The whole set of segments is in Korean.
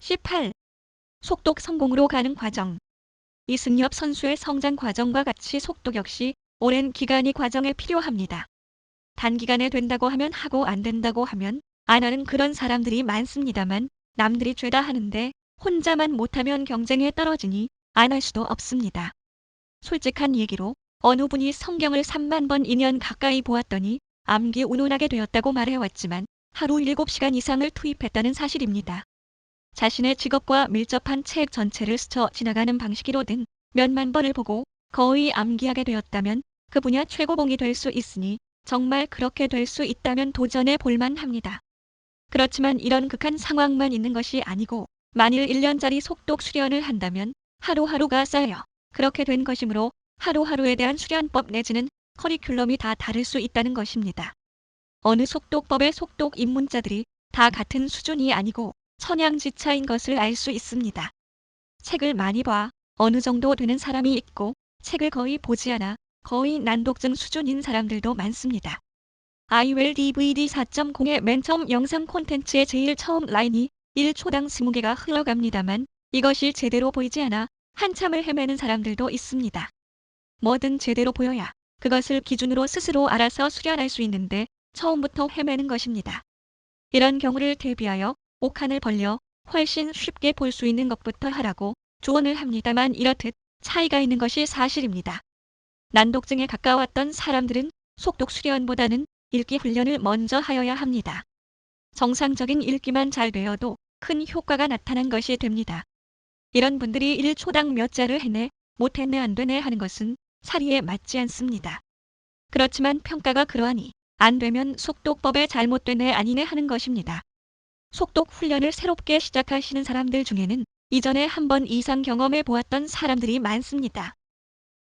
18. 속독 성공으로 가는 과정. 이승엽 선수의 성장 과정과 같이 속독 역시 오랜 기간이 과정에 필요합니다. 단기간에 된다고 하면 하고 안 된다고 하면 안 하는 그런 사람들이 많습니다만 남들이 죄다 하는데 혼자만 못하면 경쟁에 떨어지니 안 할 수도 없습니다. 솔직한 얘기로 어느 분이 성경을 3만 번 2년 가까이 보았더니 암기 운운하게 되었다고 말해왔지만 하루 7시간 이상을 투입했다는 사실입니다. 자신의 직업과 밀접한 책 전체를 스쳐 지나가는 방식이로든 몇만 번을 보고 거의 암기하게 되었다면 그 분야 최고봉이 될 수 있으니 정말 그렇게 될 수 있다면 도전해 볼만 합니다. 그렇지만 이런 극한 상황만 있는 것이 아니고 만일 1년짜리 속독 수련을 한다면 하루하루가 쌓여 그렇게 된 것이므로 하루하루에 대한 수련법 내지는 커리큘럼이 다 다를 수 있다는 것입니다. 어느 속독법의 속독 입문자들이 다 같은 수준이 아니고 천양지차인 것을 알 수 있습니다. 책을 많이 봐 어느 정도 되는 사람이 있고 책을 거의 보지 않아 거의 난독증 수준인 사람들도 많습니다. 아이웰 DVD 4.0의 맨 처음 영상 콘텐츠의 제일 처음 라인이 1초당 20개가 흘러갑니다만 이것이 제대로 보이지 않아 한참을 헤매는 사람들도 있습니다. 뭐든 제대로 보여야 그것을 기준으로 스스로 알아서 수련할 수 있는데 처음부터 헤매는 것입니다. 이런 경우를 대비하여 옥한을 벌려 훨씬 쉽게 볼 수 있는 것부터 하라고 조언을 합니다만 이렇듯 차이가 있는 것이 사실입니다. 난독증에 가까웠던 사람들은 속독 수련보다는 읽기 훈련을 먼저 하여야 합니다. 정상적인 읽기만 잘 되어도 큰 효과가 나타난 것이 됩니다. 이런 분들이 1초당 몇 자를 해내 못했네 안 되네 하는 것은 사리에 맞지 않습니다. 그렇지만 평가가 그러하니 안 되면 속독법에 잘못되네 아니네 하는 것입니다. 속독 훈련을 새롭게 시작하시는 사람들 중에는 이전에 한 번 이상 경험해 보았던 사람들이 많습니다.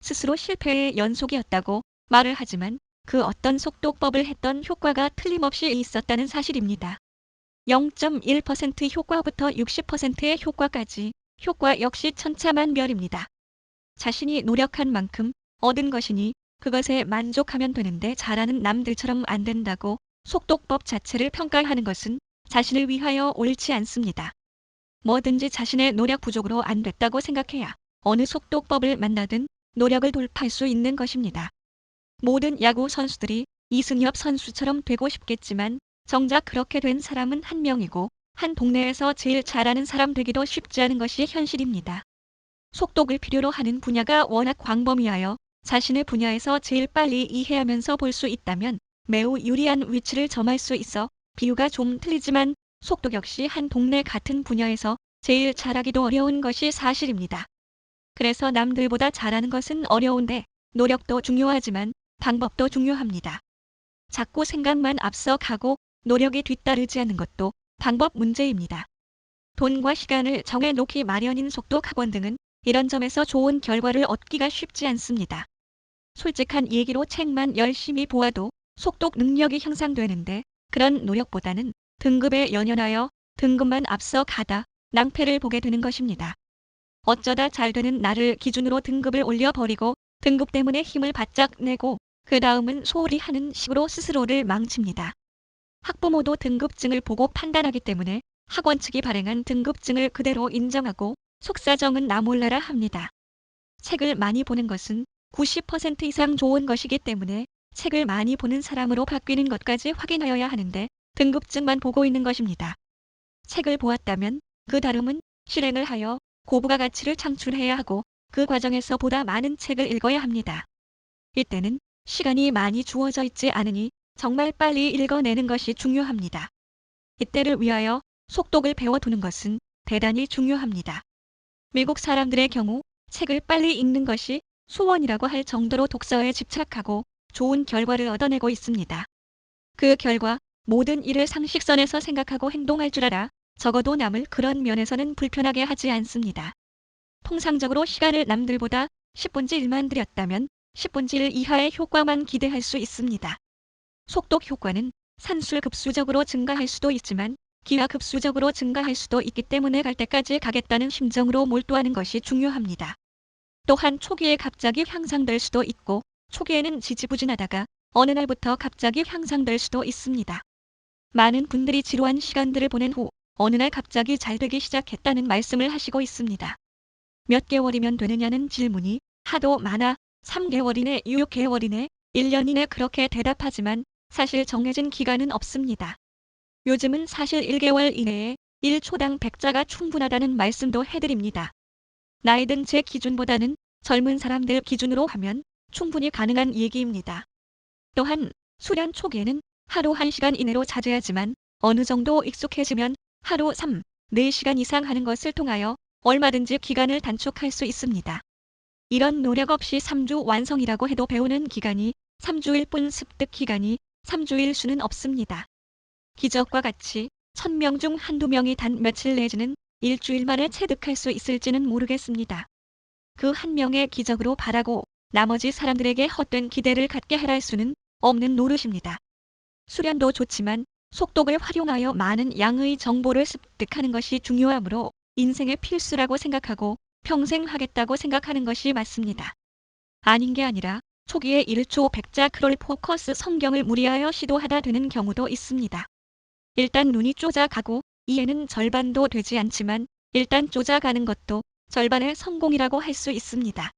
스스로 실패의 연속이었다고 말을 하지만 그 어떤 속독법을 했던 효과가 틀림없이 있었다는 사실입니다. 0.1% 효과부터 60%의 효과까지 효과 역시 천차만별입니다. 자신이 노력한 만큼 얻은 것이니 그것에 만족하면 되는데 잘하는 남들처럼 안 된다고 속독법 자체를 평가하는 것은 자신을 위하여 옳지 않습니다. 뭐든지 자신의 노력 부족으로 안 됐다고 생각해야 어느 속독법을 만나든 노력을 돌파할 수 있는 것입니다. 모든 야구 선수들이 이승엽 선수처럼 되고 싶겠지만 정작 그렇게 된 사람은 한 명이고 한 동네에서 제일 잘하는 사람 되기도 쉽지 않은 것이 현실입니다. 속독을 필요로 하는 분야가 워낙 광범위하여 자신의 분야에서 제일 빨리 이해하면서 볼 수 있다면 매우 유리한 위치를 점할 수 있어 비유가 좀 틀리지만 속독 역시 한 동네 같은 분야에서 제일 잘하기도 어려운 것이 사실입니다. 그래서 남들보다 잘하는 것은 어려운데 노력도 중요하지만 방법도 중요합니다. 자꾸 생각만 앞서 가고 노력이 뒤따르지 않는 것도 방법 문제입니다. 돈과 시간을 정해 놓기 마련인 속독 학원 등은 이런 점에서 좋은 결과를 얻기가 쉽지 않습니다. 솔직한 얘기로 책만 열심히 보아도 속독 능력이 향상되는데 그런 노력보다는 등급에 연연하여 등급만 앞서 가다 낭패를 보게 되는 것입니다. 어쩌다 잘 되는 나를 기준으로 등급을 올려버리고 등급 때문에 힘을 바짝 내고 그 다음은 소홀히 하는 식으로 스스로를 망칩니다. 학부모도 등급증을 보고 판단하기 때문에 학원 측이 발행한 등급증을 그대로 인정하고 속사정은 나 몰라라 합니다. 책을 많이 보는 것은 90% 이상 좋은 것이기 때문에 책을 많이 보는 사람으로 바뀌는 것까지 확인하여야 하는데 등급증만 보고 있는 것입니다. 책을 보았다면 그 다름은 실행을 하여 고부가 가치를 창출해야 하고 그 과정에서 보다 많은 책을 읽어야 합니다. 이때는 시간이 많이 주어져 있지 않으니 정말 빨리 읽어내는 것이 중요합니다. 이때를 위하여 속독을 배워두는 것은 대단히 중요합니다. 미국 사람들의 경우 책을 빨리 읽는 것이 소원이라고 할 정도로 독서에 집착하고 좋은 결과를 얻어내고 있습니다. 그 결과 모든 일을 상식선에서 생각하고 행동할 줄 알아 적어도 남을 그런 면에서는 불편하게 하지 않습니다. 통상적으로 시간을 남들보다 10분의 1만 들였다면 10분의 1 이하의 효과만 기대할 수 있습니다. 속독 효과는 산술급수적으로 증가할 수도 있지만 기하급수적으로 증가할 수도 있기 때문에 갈 때까지 가겠다는 심정으로 몰두하는 것이 중요합니다. 또한 초기에 갑자기 향상될 수도 있고 초기에는 지지부진하다가 어느 날부터 갑자기 향상될 수도 있습니다. 많은 분들이 지루한 시간들을 보낸 후 어느 날 갑자기 잘 되기 시작했다는 말씀을 하시고 있습니다. 몇 개월이면 되느냐는 질문이 하도 많아 3개월이네, 6개월이네, 1년이네 그렇게 대답하지만 사실 정해진 기간은 없습니다. 요즘은 사실 1개월 이내에 1초당 100자가 충분하다는 말씀도 해드립니다. 나이 든 제 기준보다는 젊은 사람들 기준으로 하면 충분히 가능한 얘기입니다. 또한 수련 초기에는 하루 1시간 이내로 자제하지만 어느 정도 익숙해지면 하루 3, 4시간 이상 하는 것을 통하여 얼마든지 기간을 단축할 수 있습니다. 이런 노력 없이 3주 완성이라고 해도 배우는 기간이 3주일 뿐 습득 기간이 3주일 수는 없습니다. 기적과 같이 1000명 중 한두 명이 단 며칠 내지는 일주일 만에 체득할 수 있을지는 모르겠습니다. 그 한 명의 기적으로 바라고 나머지 사람들에게 헛된 기대를 갖게 해할 수는 없는 노릇입니다. 수련도 좋지만 속독을 활용하여 많은 양의 정보를 습득하는 것이 중요하므로 인생의 필수라고 생각하고 평생 하겠다고 생각하는 것이 맞습니다. 아닌 게 아니라 초기에 1초 100자 크롤 포커스 성경을 무리하여 시도하다 되는 경우도 있습니다. 일단 눈이 쪼자가고 이해는 절반도 되지 않지만 일단 쪼자가는 것도 절반의 성공이라고 할 수 있습니다.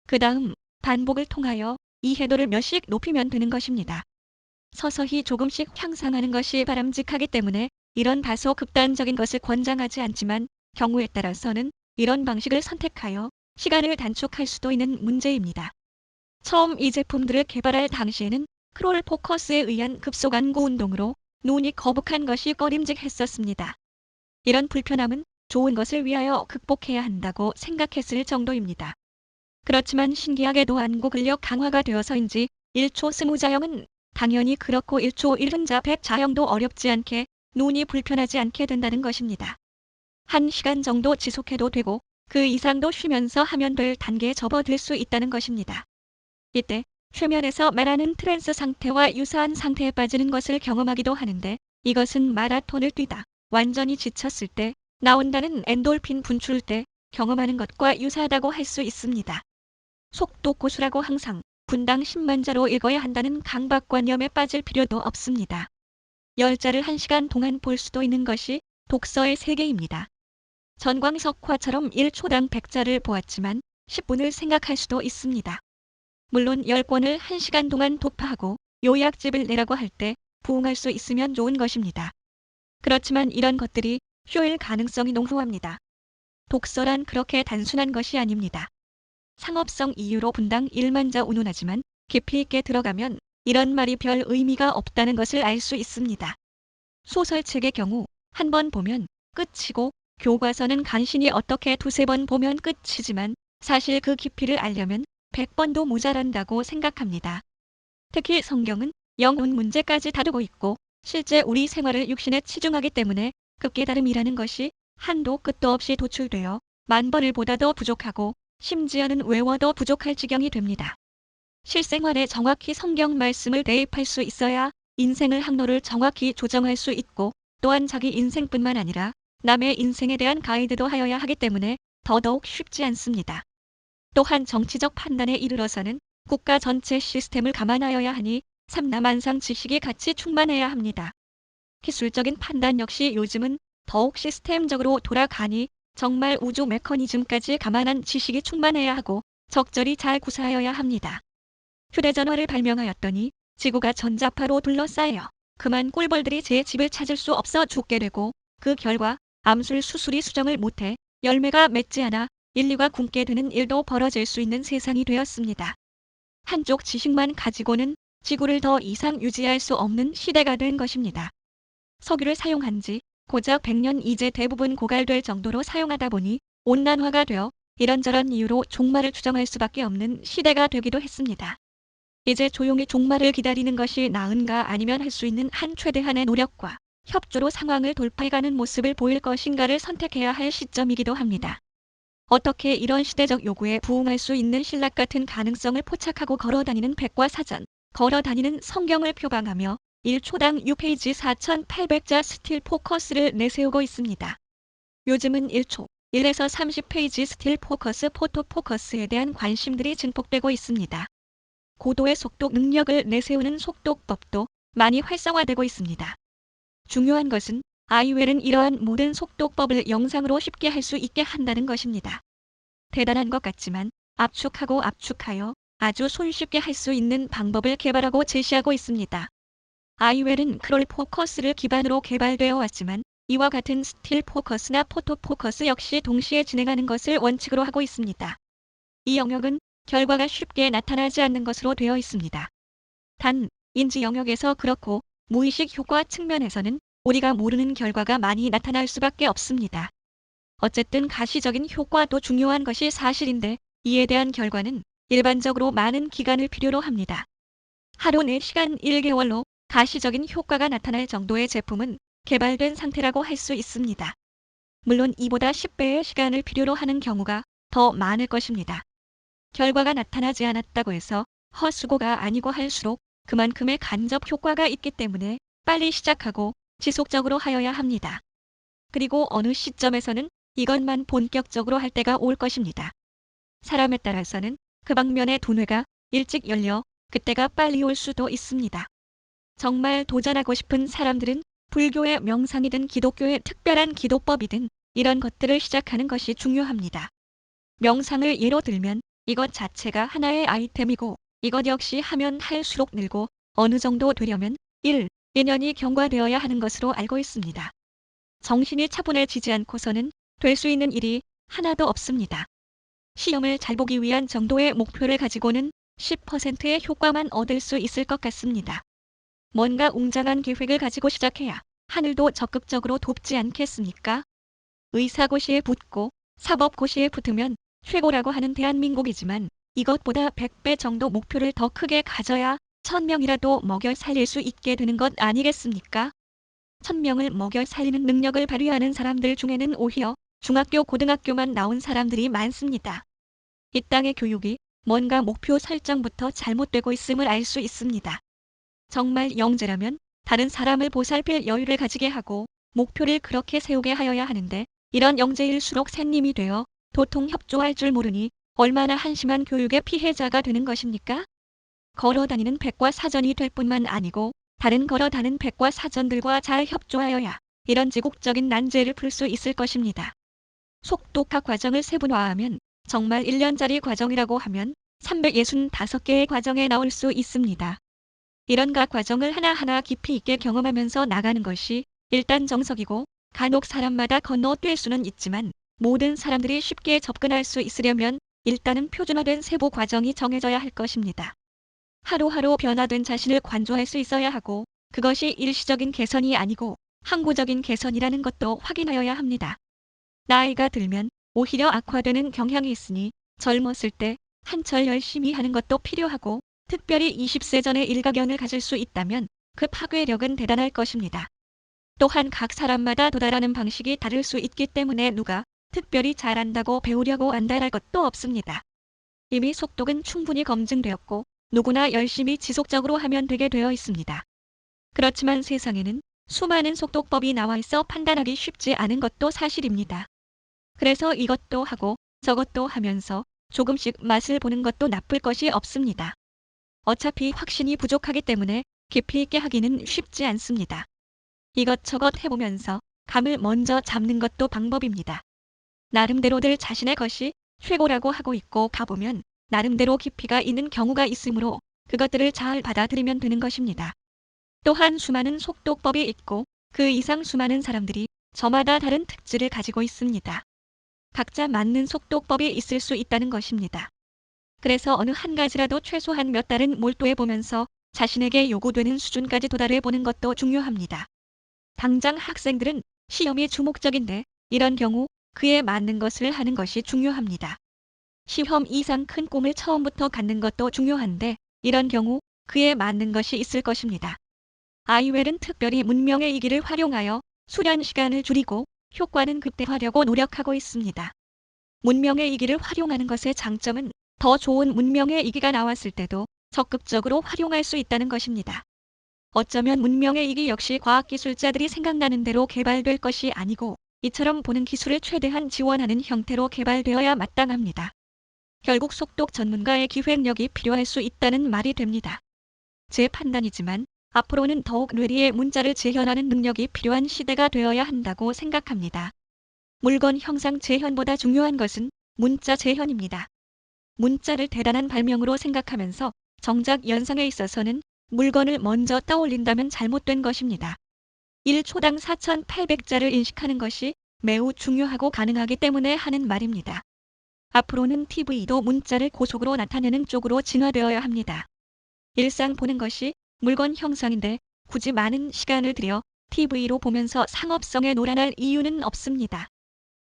그 다음 반복을 통하여 이해도를 몇씩 높이면 되는 것입니다. 서서히 조금씩 향상하는 것이 바람직하기 때문에 이런 다소 극단적인 것을 권장하지 않지만 경우에 따라서는 이런 방식을 선택하여 시간을 단축할 수도 있는 문제입니다. 처음 이 제품들을 개발할 당시에는 크롤 포커스에 의한 급속 안구 운동으로 눈이 거북한 것이 꺼림직했었습니다. 이런 불편함은 좋은 것을 위하여 극복해야 한다고 생각했을 정도입니다. 그렇지만 신기하게도 안구 근력 강화가 되어서인지 1초 20자형은 당연히 그렇고 1초 1분자 100자형도 어렵지 않게 눈이 불편하지 않게 된다는 것입니다. 1시간 정도 지속해도 되고 그 이상도 쉬면서 하면 될 단계에 접어들 수 있다는 것입니다. 이때 최면에서 말하는 트랜스 상태와 유사한 상태에 빠지는 것을 경험하기도 하는데 이것은 마라톤을 뛰다 완전히 지쳤을 때 나온다는 엔돌핀 분출 때 경험하는 것과 유사하다고 할 수 있습니다. 속독 고수라고 항상 분당 10만자로 읽어야 한다는 강박관념에 빠질 필요도 없습니다. 10자를 1시간 동안 볼 수도 있는 것이 독서의 세계입니다. 전광석화처럼 1초당 100자를 보았지만 10분을 생각할 수도 있습니다. 물론 10권을 1시간 동안 독파하고 요약집을 내라고 할 때 부응할 수 있으면 좋은 것입니다. 그렇지만 이런 것들이 효율 가능성이 농후합니다. 독서란 그렇게 단순한 것이 아닙니다. 상업성 이유로 분당 1만자 운운하지만 깊이 있게 들어가면 이런 말이 별 의미가 없다는 것을 알 수 있습니다. 소설책의 경우 한 번 보면 끝이고 교과서는 간신히 어떻게 두세 번 보면 끝이지만 사실 그 깊이를 알려면 100번도 모자란다고 생각합니다. 특히 성경은 영혼 문제까지 다루고 있고 실제 우리 생활을 육신에 치중하기 때문에 그 깨달음이라는 것이 한도 끝도 없이 도출되어 10,000번을 보다도 부족하고 심지어는 외워도 부족할 지경이 됩니다. 실생활에 정확히 성경 말씀을 대입할 수 있어야 인생을 항로를 정확히 조정할 수 있고 또한 자기 인생뿐만 아니라 남의 인생에 대한 가이드도 하여야 하기 때문에 더더욱 쉽지 않습니다. 또한 정치적 판단에 이르러서는 국가 전체 시스템을 감안하여야 하니 삼라만상 지식이 같이 충만해야 합니다. 기술적인 판단 역시 요즘은 더욱 시스템적으로 돌아가니 정말 우주 메커니즘까지 감안한 지식이 충만해야 하고 적절히 잘 구사하여야 합니다. 휴대전화를 발명하였더니 지구가 전자파로 둘러싸여 그만 꿀벌들이 제 집을 찾을 수 없어 죽게 되고 그 결과 암술 수술이 수정을 못해 열매가 맺지 않아 인류가 굶게 되는 일도 벌어질 수 있는 세상이 되었습니다. 한쪽 지식만 가지고는 지구를 더 이상 유지할 수 없는 시대가 된 것입니다. 석유를 사용한 지 고작 100년 이제 대부분 고갈될 정도로 사용하다 보니 온난화가 되어 이런저런 이유로 종말을 추정할 수밖에 없는 시대가 되기도 했습니다. 이제 조용히 종말을 기다리는 것이 나은가 아니면 할 수 있는 한 최대한의 노력과 협조로 상황을 돌파해가는 모습을 보일 것인가를 선택해야 할 시점이기도 합니다. 어떻게 이런 시대적 요구에 부응할 수 있는 신락 같은 가능성을 포착하고 걸어다니는 백과사전, 걸어다니는 성경을 표방하며 1초당 6페이지 4,800자 스틸 포커스를 내세우고 있습니다. 요즘은 1초, 1에서 30페이지 스틸 포커스, 포토 포커스에 대한 관심들이 증폭되고 있습니다. 고도의 속독 능력을 내세우는 속독법도 많이 활성화되고 있습니다. 중요한 것은 아이웰은 이러한 모든 속독법을 영상으로 쉽게 할 수 있게 한다는 것입니다. 대단한 것 같지만 압축하고 압축하여 아주 손쉽게 할 수 있는 방법을 개발하고 제시하고 있습니다. 아이웰은 크롤 포커스를 기반으로 개발되어 왔지만 이와 같은 스틸 포커스나 포토 포커스 역시 동시에 진행하는 것을 원칙으로 하고 있습니다. 이 영역은 결과가 쉽게 나타나지 않는 것으로 되어 있습니다. 단, 인지 영역에서 그렇고 무의식 효과 측면에서는 우리가 모르는 결과가 많이 나타날 수밖에 없습니다. 어쨌든 가시적인 효과도 중요한 것이 사실인데 이에 대한 결과는 일반적으로 많은 기간을 필요로 합니다. 하루 4시간 1개월로 가시적인 효과가 나타날 정도의 제품은 개발된 상태라고 할 수 있습니다. 물론 이보다 10배의 시간을 필요로 하는 경우가 더 많을 것입니다. 결과가 나타나지 않았다고 해서 헛수고가 아니고 할수록 그만큼의 간접 효과가 있기 때문에 빨리 시작하고 지속적으로 하여야 합니다. 그리고 어느 시점에서는 이것만 본격적으로 할 때가 올 것입니다. 사람에 따라서는 그 방면의 두뇌가 일찍 열려 그때가 빨리 올 수도 있습니다. 정말 도전하고 싶은 사람들은 불교의 명상이든 기독교의 특별한 기도법이든 이런 것들을 시작하는 것이 중요합니다. 명상을 예로 들면 이것 자체가 하나의 아이템이고 이것 역시 하면 할수록 늘고 어느 정도 되려면 1, 2년이 경과되어야 하는 것으로 알고 있습니다. 정신이 차분해지지 않고서는 될 수 있는 일이 하나도 없습니다. 시험을 잘 보기 위한 정도의 목표를 가지고는 10%의 효과만 얻을 수 있을 것 같습니다. 뭔가 웅장한 계획을 가지고 시작해야 하늘도 적극적으로 돕지 않겠습니까? 의사고시에 붙고 사법고시에 붙으면 최고라고 하는 대한민국이지만 이것보다 100배 정도 목표를 더 크게 가져야 1000명이라도 먹여 살릴 수 있게 되는 것 아니겠습니까? 1000명을 먹여 살리는 능력을 발휘하는 사람들 중에는 오히려 중학교, 고등학교만 나온 사람들이 많습니다. 이 땅의 교육이 뭔가 목표 설정부터 잘못되고 있음을 알 수 있습니다. 정말 영재라면 다른 사람을 보살필 여유를 가지게 하고 목표를 그렇게 세우게 하여야 하는데 이런 영재일수록 샌님이 되어 도통 협조할 줄 모르니 얼마나 한심한 교육의 피해자가 되는 것입니까? 걸어다니는 백과사전이 될 뿐만 아니고 다른 걸어다니는 백과사전들과 잘 협조하여야 이런 지국적인 난제를 풀 수 있을 것입니다. 속독학 과정을 세분화하면 정말 1년짜리 과정이라고 하면 365개의 과정에 나올 수 있습니다. 이런 각 과정을 하나하나 깊이 있게 경험하면서 나가는 것이 일단 정석이고 간혹 사람마다 건너뛸 수는 있지만 모든 사람들이 쉽게 접근할 수 있으려면 일단은 표준화된 세부 과정이 정해져야 할 것입니다. 하루하루 변화된 자신을 관조할 수 있어야 하고 그것이 일시적인 개선이 아니고 항구적인 개선이라는 것도 확인하여야 합니다. 나이가 들면 오히려 악화되는 경향이 있으니 젊었을 때 한철 열심히 하는 것도 필요하고 특별히 20세 전에 일가견을 가질 수 있다면 그 파괴력은 대단할 것입니다. 또한 각 사람마다 도달하는 방식이 다를 수 있기 때문에 누가 특별히 잘한다고 배우려고 안달할 것도 없습니다. 이미 속독은 충분히 검증되었고 누구나 열심히 지속적으로 하면 되게 되어 있습니다. 그렇지만 세상에는 수많은 속독법이 나와 있어 판단하기 쉽지 않은 것도 사실입니다. 그래서 이것도 하고 저것도 하면서 조금씩 맛을 보는 것도 나쁠 것이 없습니다. 어차피 확신이 부족하기 때문에 깊이 있게 하기는 쉽지 않습니다. 이것저것 해보면서 감을 먼저 잡는 것도 방법입니다. 나름대로들 자신의 것이 최고라고 하고 있고 가보면 나름대로 깊이가 있는 경우가 있으므로 그것들을 잘 받아들이면 되는 것입니다. 또한 수많은 속독법이 있고 그 이상 수많은 사람들이 저마다 다른 특질을 가지고 있습니다. 각자 맞는 속독법이 있을 수 있다는 것입니다. 그래서 어느 한 가지라도 최소한 몇 달은 몰두해보면서 자신에게 요구되는 수준까지 도달해보는 것도 중요합니다. 당장 학생들은 시험이 주목적인데 이런 경우 그에 맞는 것을 하는 것이 중요합니다. 시험 이상 큰 꿈을 처음부터 갖는 것도 중요한데 이런 경우 그에 맞는 것이 있을 것입니다. 아이웰은 특별히 문명의 이기를 활용하여 수련 시간을 줄이고 효과는 극대화하려고 노력하고 있습니다. 문명의 이기를 활용하는 것의 장점은 더 좋은 문명의 이기가 나왔을 때도 적극적으로 활용할 수 있다는 것입니다. 어쩌면 문명의 이기 역시 과학기술자들이 생각나는 대로 개발될 것이 아니고 이처럼 보는 기술을 최대한 지원하는 형태로 개발되어야 마땅합니다. 결국 속독 전문가의 기획력이 필요할 수 있다는 말이 됩니다. 제 판단이지만 앞으로는 더욱 뇌리에 문자를 재현하는 능력이 필요한 시대가 되어야 한다고 생각합니다. 물건 형상 재현보다 중요한 것은 문자 재현입니다. 문자를 대단한 발명으로 생각하면서 정작 연상에 있어서는 물건을 먼저 떠올린다면 잘못된 것입니다. 1초당 4,800자를 인식하는 것이 매우 중요하고 가능하기 때문에 하는 말입니다. 앞으로는 TV도 문자를 고속으로 나타내는 쪽으로 진화되어야 합니다. 일상 보는 것이 물건 형상인데 굳이 많은 시간을 들여 TV로 보면서 상업성에 놀아날 이유는 없습니다.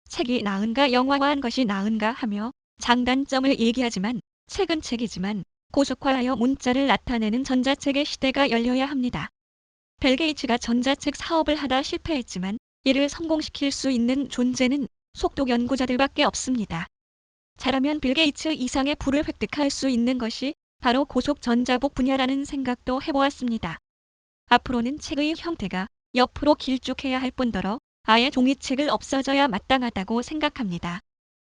책이 나은가 영화화한 것이 나은가 하며 장단점을 얘기하지만 책은 책이지만 고속화하여 문자를 나타내는 전자책의 시대가 열려야 합니다. 벨 게이츠가 전자책 사업을 하다 실패했지만 이를 성공시킬 수 있는 존재는 속독 연구자들밖에 없습니다. 잘하면 빌 게이츠 이상의 부를 획득할 수 있는 것이 바로 고속 전자복 분야라는 생각도 해보았습니다. 앞으로는 책의 형태가 옆으로 길쭉해야 할 뿐더러 아예 종이책을 없어져야 마땅하다고 생각합니다.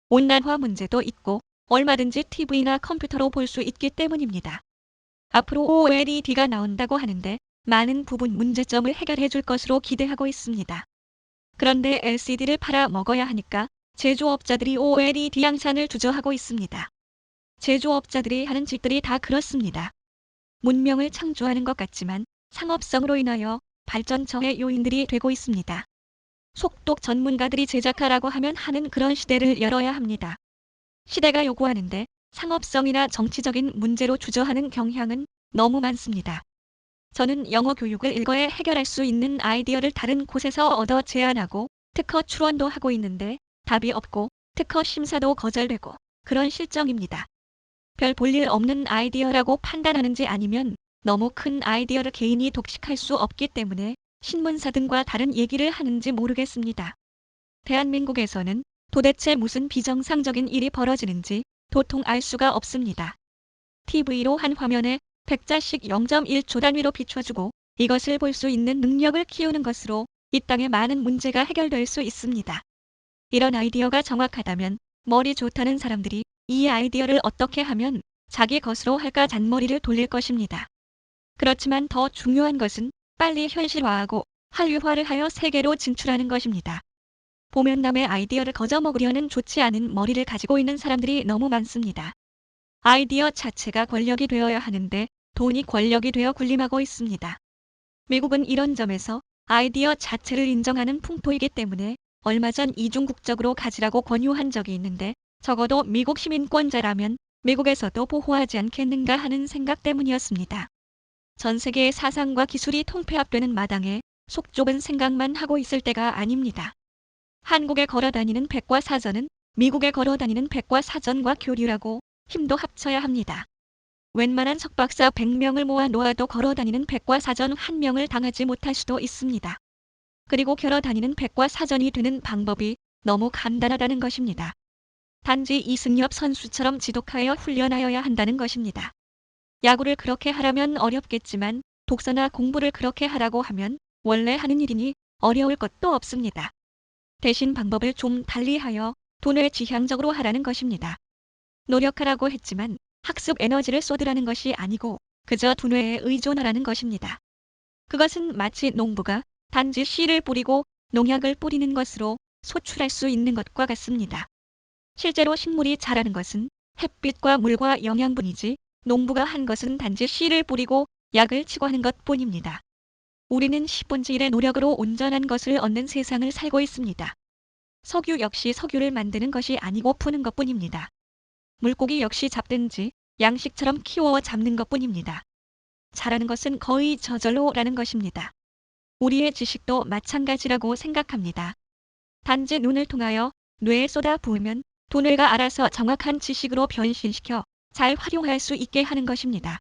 온난화 문제도 있고 얼마든지 TV나 컴퓨터로 볼 수 있기 때문입니다. 앞으로 OLED가 나온다고 하는데 많은 부분 문제점을 해결해 줄 것으로 기대하고 있습니다. 그런데 LCD를 팔아 먹어야 하니까 제조업자들이 OLED 양산을 주저하고 있습니다. 제조업자들이 하는 짓들이 다 그렇습니다. 문명을 창조하는 것 같지만 상업성으로 인하여 발전처의 요인들이 되고 있습니다. 속독 전문가들이 제작하라고 하면 하는 그런 시대를 열어야 합니다. 시대가 요구하는데 상업성이나 정치적인 문제로 주저하는 경향은 너무 많습니다. 저는 영어 교육을 일거에 해결할 수 있는 아이디어를 다른 곳에서 얻어 제안하고 특허 출원도 하고 있는데 답이 없고 특허 심사도 거절되고 그런 실정입니다. 별 볼일 없는 아이디어라고 판단하는지 아니면 너무 큰 아이디어를 개인이 독식할 수 없기 때문에 신문사 등과 다른 얘기를 하는지 모르겠습니다. 대한민국에서는 도대체 무슨 비정상적인 일이 벌어지는지 도통 알 수가 없습니다. TV로 한 화면에 100자씩 0.1초 단위로 비춰주고 이것을 볼 수 있는 능력을 키우는 것으로 이 땅의 많은 문제가 해결될 수 있습니다. 이런 아이디어가 정확하다면 머리 좋다는 사람들이 이 아이디어를 어떻게 하면 자기 것으로 할까 잔머리를 돌릴 것입니다. 그렇지만 더 중요한 것은 빨리 현실화하고 한류화를 하여 세계로 진출하는 것입니다. 보면 남의 아이디어를 거저먹으려는 좋지 않은 머리를 가지고 있는 사람들이 너무 많습니다. 아이디어 자체가 권력이 되어야 하는데 돈이 권력이 되어 군림하고 있습니다. 미국은 이런 점에서 아이디어 자체를 인정하는 풍토이기 때문에 얼마 전 이중국적으로 가지라고 권유한 적이 있는데 적어도 미국 시민권자라면 미국에서도 보호하지 않겠는가 하는 생각 때문이었습니다. 전 세계의 사상과 기술이 통폐합되는 마당에 속 좁은 생각만 하고 있을 때가 아닙니다. 한국에 걸어다니는 백과사전은 미국에 걸어다니는 백과사전과 교류라고 힘도 합쳐야 합니다. 웬만한 석박사 100명을 모아 놓아도 걸어다니는 백과사전 1명을 당하지 못할 수도 있습니다. 그리고 걸어다니는 백과사전이 되는 방법이 너무 간단하다는 것입니다. 단지 이승엽 선수처럼 지독하여 훈련하여야 한다는 것입니다. 야구를 그렇게 하려면 어렵겠지만 독서나 공부를 그렇게 하라고 하면 원래 하는 일이니 어려울 것도 없습니다. 대신 방법을 좀 달리하여 돈을 지향적으로 하라는 것입니다. 노력하라고 했지만 학습 에너지를 쏟으라는 것이 아니고 그저 두뇌에 의존하라는 것입니다. 그것은 마치 농부가 단지 씨를 뿌리고 농약을 뿌리는 것으로 소출할 수 있는 것과 같습니다. 실제로 식물이 자라는 것은 햇빛과 물과 영양분이지 농부가 한 것은 단지 씨를 뿌리고 약을 치고 하는 것뿐입니다. 우리는 10분의 1의 노력으로 온전한 것을 얻는 세상을 살고 있습니다. 석유 역시 석유를 만드는 것이 아니고 푸는 것뿐입니다. 물고기 역시 잡든지 양식처럼 키워 잡는 것뿐입니다. 잘하는 것은 거의 저절로라는 것입니다. 우리의 지식도 마찬가지라고 생각합니다. 단지 눈을 통하여 뇌에 쏟아 부으면 두뇌가 알아서 정확한 지식으로 변신시켜 잘 활용할 수 있게 하는 것입니다.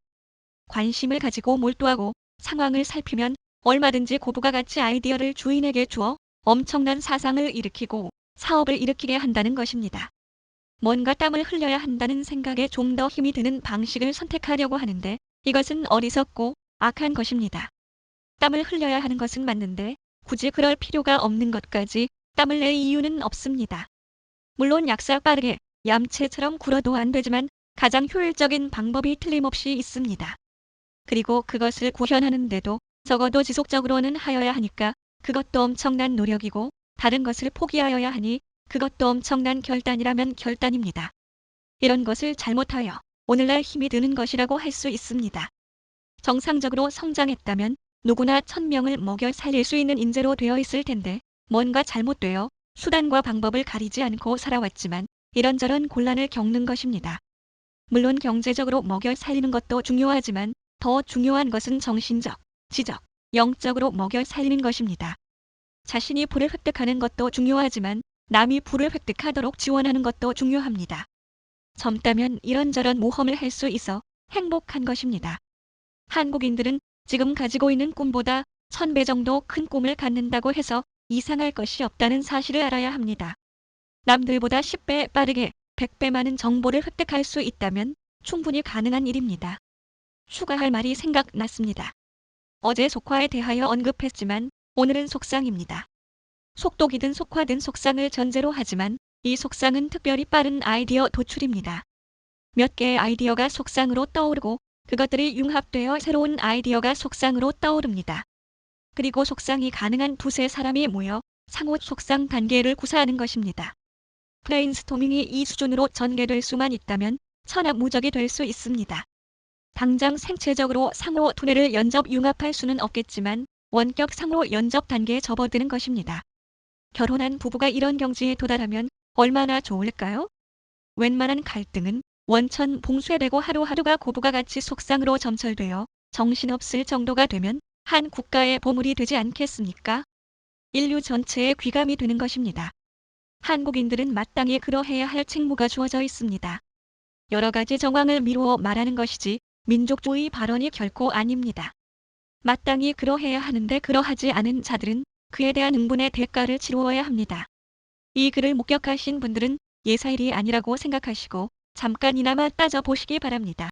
관심을 가지고 몰두하고 상황을 살피면 얼마든지 고부가 가치 아이디어를 주인에게 주어 엄청난 사상을 일으키고 사업을 일으키게 한다는 것입니다. 뭔가 땀을 흘려야 한다는 생각에 좀 더 힘이 드는 방식을 선택하려고 하는데 이것은 어리석고 악한 것입니다. 땀을 흘려야 하는 것은 맞는데 굳이 그럴 필요가 없는 것까지 땀을 낼 이유는 없습니다. 물론 약사 빠르게 얌체처럼 굴어도 안 되지만 가장 효율적인 방법이 틀림없이 있습니다. 그리고 그것을 구현하는데도 적어도 지속적으로는 하여야 하니까 그것도 엄청난 노력이고 다른 것을 포기하여야 하니 그것도 엄청난 결단이라면 결단입니다. 이런 것을 잘못하여 오늘날 힘이 드는 것이라고 할 수 있습니다. 정상적으로 성장했다면 누구나 1000명을 먹여 살릴 수 있는 인재로 되어 있을 텐데 뭔가 잘못되어 수단과 방법을 가리지 않고 살아왔지만 이런저런 곤란을 겪는 것입니다. 물론 경제적으로 먹여 살리는 것도 중요하지만 더 중요한 것은 정신적, 지적, 영적으로 먹여 살리는 것입니다. 자신이 부를 획득하는 것도 중요하지만 남이 부를 획득하도록 지원하는 것도 중요합니다. 젊다면 이런저런 모험을 할 수 있어 행복한 것입니다. 한국인들은 지금 가지고 있는 꿈보다 1000배 정도 큰 꿈을 갖는다고 해서 이상할 것이 없다는 사실을 알아야 합니다. 남들보다 10배 빠르게 100배 많은 정보를 획득할 수 있다면 충분히 가능한 일입니다. 추가할 말이 생각났습니다. 어제 속화에 대하여 언급했지만 오늘은 속상입니다. 속독이든 속화든 속상을 전제로 하지만 이 속상은 특별히 빠른 아이디어 도출입니다. 몇 개의 아이디어가 속상으로 떠오르고 그것들이 융합되어 새로운 아이디어가 속상으로 떠오릅니다. 그리고 속상이 가능한 두세 사람이 모여 상호 속상 단계를 구사하는 것입니다. 브레인스토밍이 이 수준으로 전개될 수만 있다면 천하무적이 될 수 있습니다. 당장 생체적으로 상호 두뇌를 연접 융합할 수는 없겠지만 원격 상호 연접 단계에 접어드는 것입니다. 결혼한 부부가 이런 경지에 도달하면 얼마나 좋을까요? 웬만한 갈등은 원천 봉쇄되고 하루하루가 고부가 같이 속상으로 점철되어 정신없을 정도가 되면 한 국가의 보물이 되지 않겠습니까? 인류 전체의 귀감이 되는 것입니다. 한국인들은 마땅히 그러해야 할 책무가 주어져 있습니다. 여러 가지 정황을 미루어 말하는 것이지 민족주의 발언이 결코 아닙니다. 마땅히 그러해야 하는데 그러하지 않은 자들은 그에 대한 응분의 대가를 치루어야 합니다. 이 글을 목격하신 분들은 예사일이 아니라고 생각하시고 잠깐이나마 따져보시기 바랍니다.